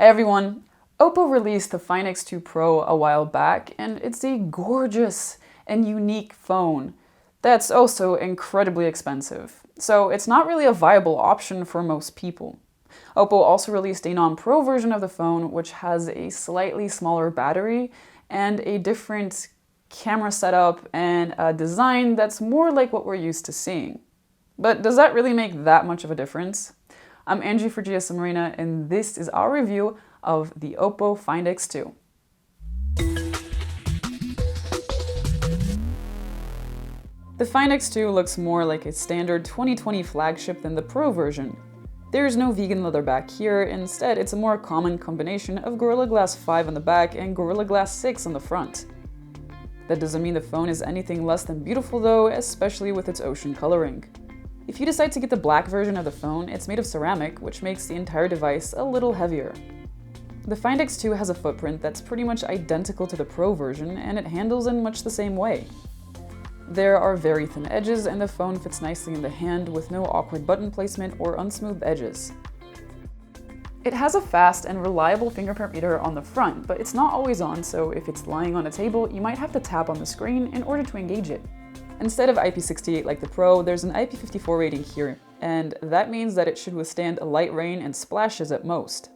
Hey everyone! Oppo released the Find X2 Pro a while back, and it's a gorgeous and unique phone that's also incredibly expensive. So it's not really a viable option for most people. Oppo also released a non-Pro version of the phone, which has a slightly smaller battery and a different camera setup and a design that's more like what we're used to seeing. But does that really make that much of a difference? I'm Angie for GSM Marina, and this is our review of the Oppo Find X2. The Find X2 looks more like a standard 2020 flagship than the Pro version. There's no vegan leather back here, instead it's a more common combination of Gorilla Glass 5 on the back and Gorilla Glass 6 on the front. That doesn't mean the phone is anything less than beautiful though, especially with its ocean coloring. If you decide to get the black version of the phone, it's made of ceramic, which makes the entire device a little heavier. The Find X2 has a footprint that's pretty much identical to the Pro version, and it handles in much the same way. There are very thin edges, and the phone fits nicely in the hand with no awkward button placement or unsmooth edges. It has a fast and reliable fingerprint reader on the front, but it's not always on, so if it's lying on a table, you might have to tap on the screen in order to engage it. Instead of IP68 like the Pro, there's an IP54 rating here, and that means that it should withstand a light rain and splashes at most.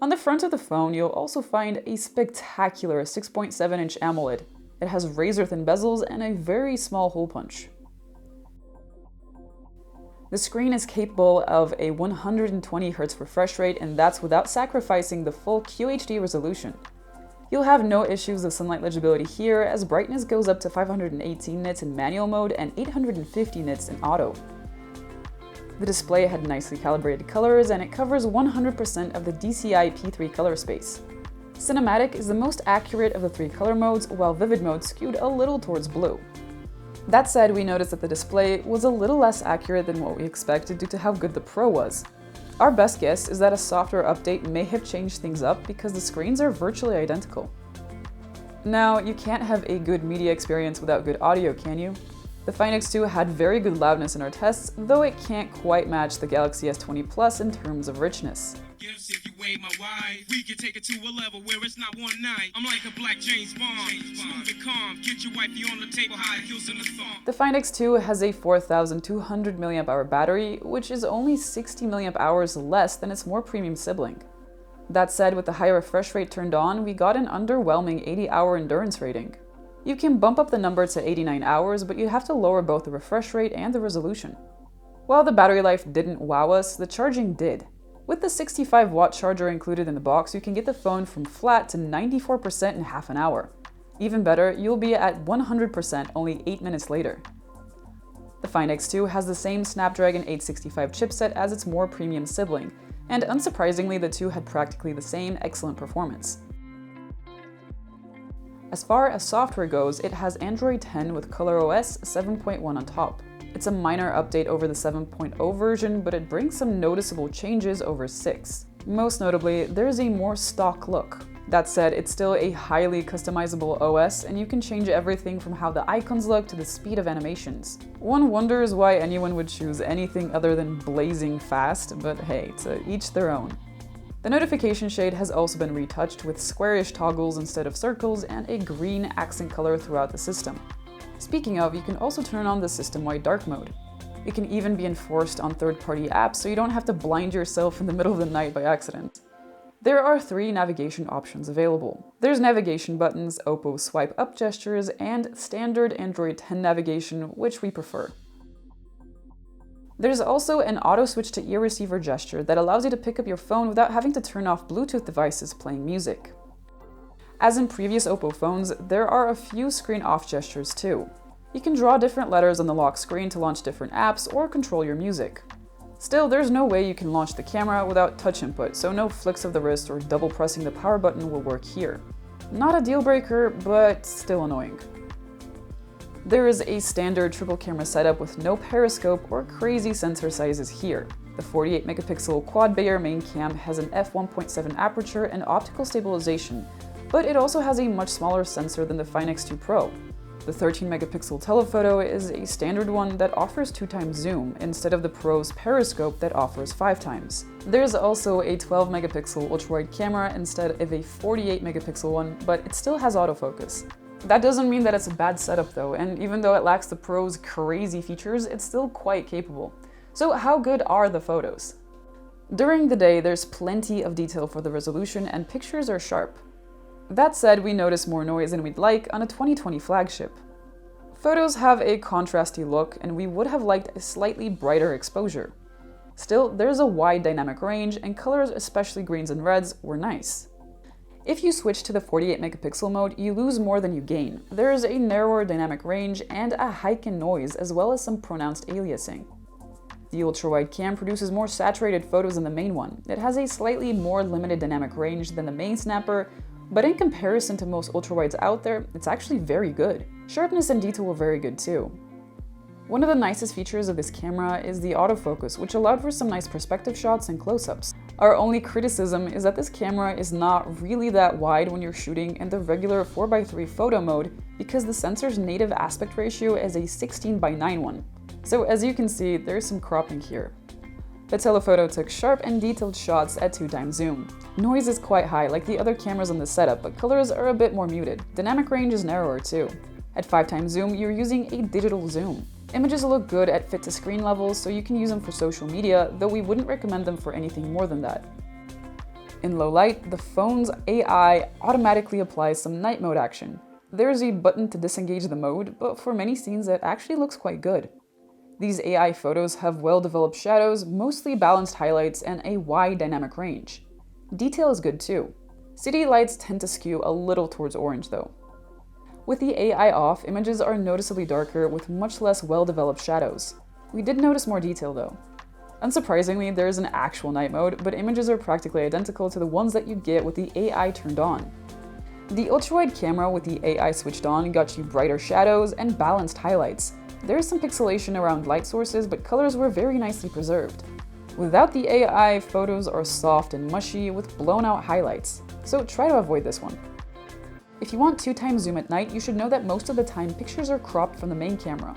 On the front of the phone, you'll also find a spectacular 6.7-inch AMOLED. It has razor-thin bezels and a very small hole punch. The screen is capable of a 120Hz refresh rate, and that's without sacrificing the full QHD resolution. You'll have no issues with sunlight legibility here, as brightness goes up to 518 nits in manual mode and 850 nits in auto. The display had nicely calibrated colors, and it covers 100% of the DCI P3 color space. Cinematic is the most accurate of the three color modes, while Vivid mode skewed a little towards blue. That said, we noticed that the display was a little less accurate than what we expected due to how good the Pro was. Our best guess is that a software update may have changed things up because the screens are virtually identical. Now, you can't have a good media experience without good audio, can you? The Find X2 had very good loudness in our tests, though it can't quite match the Galaxy S20 Plus in terms of richness. If you wave my wife, we can take it to a level where it's not one night. I'm like a black James Bond. Smooth and calm, get your wifey on the table, high heels in the thong. The Find X2 has a 4,200 mAh battery, which is only 60 mAh less than its more premium sibling. That said, with the high refresh rate turned on, we got an underwhelming 80-hour endurance rating. You can bump up the number to 89 hours, but you have to lower both the refresh rate and the resolution. While the battery life didn't wow us, the charging did. With the 65-watt charger included in the box, you can get the phone from flat to 94% in half an hour. Even better, you'll be at 100% only 8 minutes later. The Find X2 has the same Snapdragon 865 chipset as its more premium sibling, and unsurprisingly, the two had practically the same excellent performance. As far as software goes, it has Android 10 with ColorOS 7.1 on top. It's a minor update over the 7.0 version, but it brings some noticeable changes over 6. Most notably, there's a more stock look. That said, it's still a highly customizable OS, and you can change everything from how the icons look to the speed of animations. One wonders why anyone would choose anything other than blazing fast, but hey, to each their own. The notification shade has also been retouched with squarish toggles instead of circles and a green accent color throughout the system. Speaking of, you can also turn on the system-wide dark mode. It can even be enforced on third-party apps, so you don't have to blind yourself in the middle of the night by accident. There are 3 navigation options available. There's navigation buttons, Oppo swipe up gestures, and standard Android 10 navigation, which we prefer. There's also an auto switch to ear receiver gesture that allows you to pick up your phone without having to turn off Bluetooth devices playing music. As in previous Oppo phones, there are a few screen off gestures too. You can draw different letters on the lock screen to launch different apps or control your music. Still, there's no way you can launch the camera without touch input, so no flicks of the wrist or double pressing the power button will work here. Not a deal breaker, but still annoying. There is a standard triple camera setup with no periscope or crazy sensor sizes here. The 48 megapixel quad Bayer main cam has an f1.7 aperture and optical stabilization, but it also has a much smaller sensor than the Find X2 Pro. The 13 megapixel telephoto is a standard one that offers 2x zoom instead of the Pro's periscope that offers 5x. There's also a 12 megapixel ultrawide camera instead of a 48 megapixel one, but it still has autofocus. That doesn't mean that it's a bad setup though, and even though it lacks the Pro's crazy features, it's still quite capable. So how good are the photos? During the day, there's plenty of detail for the resolution and pictures are sharp. That said, we notice more noise than we'd like on a 2020 flagship. Photos have a contrasty look, and we would have liked a slightly brighter exposure. Still, there's a wide dynamic range, and colors, especially greens and reds, were nice. If you switch to the 48 megapixel mode, you lose more than you gain. There is a narrower dynamic range and a hike in noise, as well as some pronounced aliasing. The ultra-wide cam produces more saturated photos than the main one. It has a slightly more limited dynamic range than the main snapper, but in comparison to most ultra-wides out there, it's actually very good. Sharpness and detail were very good too. One of the nicest features of this camera is the autofocus, which allowed for some nice perspective shots and close-ups. Our only criticism is that this camera is not really that wide when you're shooting in the regular 4x3 photo mode because the sensor's native aspect ratio is a 16:9 one. So as you can see, there's some cropping here. The telephoto took sharp and detailed shots at 2x zoom. Noise is quite high like the other cameras on the setup, but colors are a bit more muted. Dynamic range is narrower too. At 5x zoom, you're using a digital zoom. Images look good at fit-to-screen levels, so you can use them for social media, though we wouldn't recommend them for anything more than that. In low light, the phone's AI automatically applies some night mode action. There's a button to disengage the mode, but for many scenes it actually looks quite good. These AI photos have well-developed shadows, mostly balanced highlights, and a wide dynamic range. Detail is good too. City lights tend to skew a little towards orange though. With the AI off, images are noticeably darker with much less well-developed shadows. We did notice more detail though. Unsurprisingly, there is an actual night mode, but images are practically identical to the ones that you get with the AI turned on. The ultra-wide camera with the AI switched on got you brighter shadows and balanced highlights. There is some pixelation around light sources, but colors were very nicely preserved. Without the AI, photos are soft and mushy with blown out highlights, so try to avoid this one. If you want 2x zoom at night, you should know that most of the time pictures are cropped from the main camera.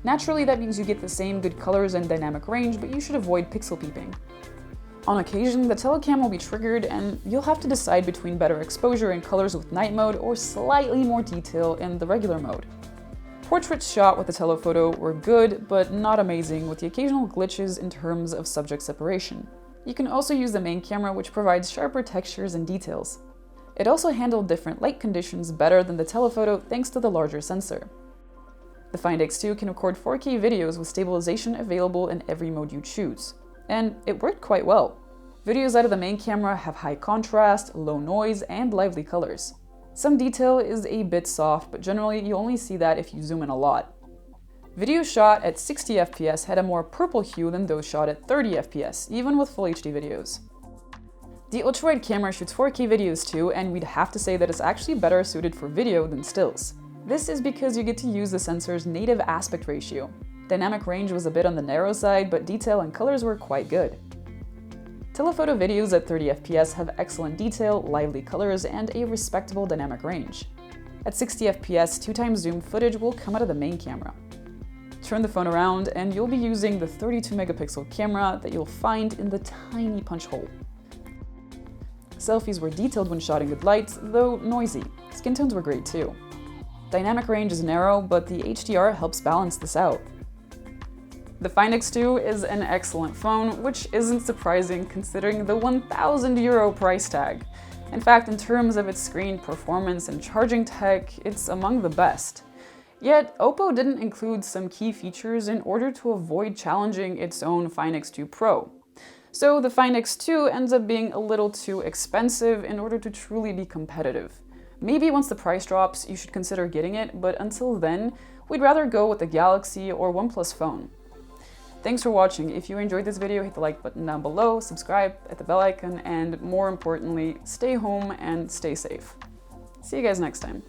Naturally, that means you get the same good colors and dynamic range, but you should avoid pixel peeping. On occasion, the telecam will be triggered and you'll have to decide between better exposure and colors with night mode or slightly more detail in the regular mode. Portraits shot with the telephoto were good, but not amazing, with the occasional glitches in terms of subject separation. You can also use the main camera, which provides sharper textures and details. It also handled different light conditions better than the telephoto thanks to the larger sensor. The Find X2 can record 4K videos with stabilization available in every mode you choose. And it worked quite well. Videos out of the main camera have high contrast, low noise, and lively colors. Some detail is a bit soft, but generally you only see that if you zoom in a lot. Videos shot at 60 FPS had a more purple hue than those shot at 30 FPS, even with full HD videos. The ultra-wide camera shoots 4K videos too, and we'd have to say that it's actually better suited for video than stills. This is because you get to use the sensor's native aspect ratio. Dynamic range was a bit on the narrow side, but detail and colors were quite good. Telephoto videos at 30 FPS have excellent detail, lively colors, and a respectable dynamic range. At 60 FPS, 2x zoom footage will come out of the main camera. Turn the phone around and you'll be using the 32 megapixel camera that you'll find in the tiny punch hole. Selfies were detailed when shot in good lights, though noisy. Skin tones were great too. Dynamic range is narrow, but the HDR helps balance this out. The Find X2 is an excellent phone, which isn't surprising considering the €1,000 price tag. In fact, in terms of its screen performance and charging tech, it's among the best. Yet, Oppo didn't include some key features in order to avoid challenging its own Find X2 Pro. So the Find X2 ends up being a little too expensive in order to truly be competitive. Maybe once the price drops, you should consider getting it, but until then, we'd rather go with the Galaxy or OnePlus phone. Thanks for watching. If you enjoyed this video, hit the like button down below, subscribe, hit the bell icon, and more importantly, stay home and stay safe. See you guys next time.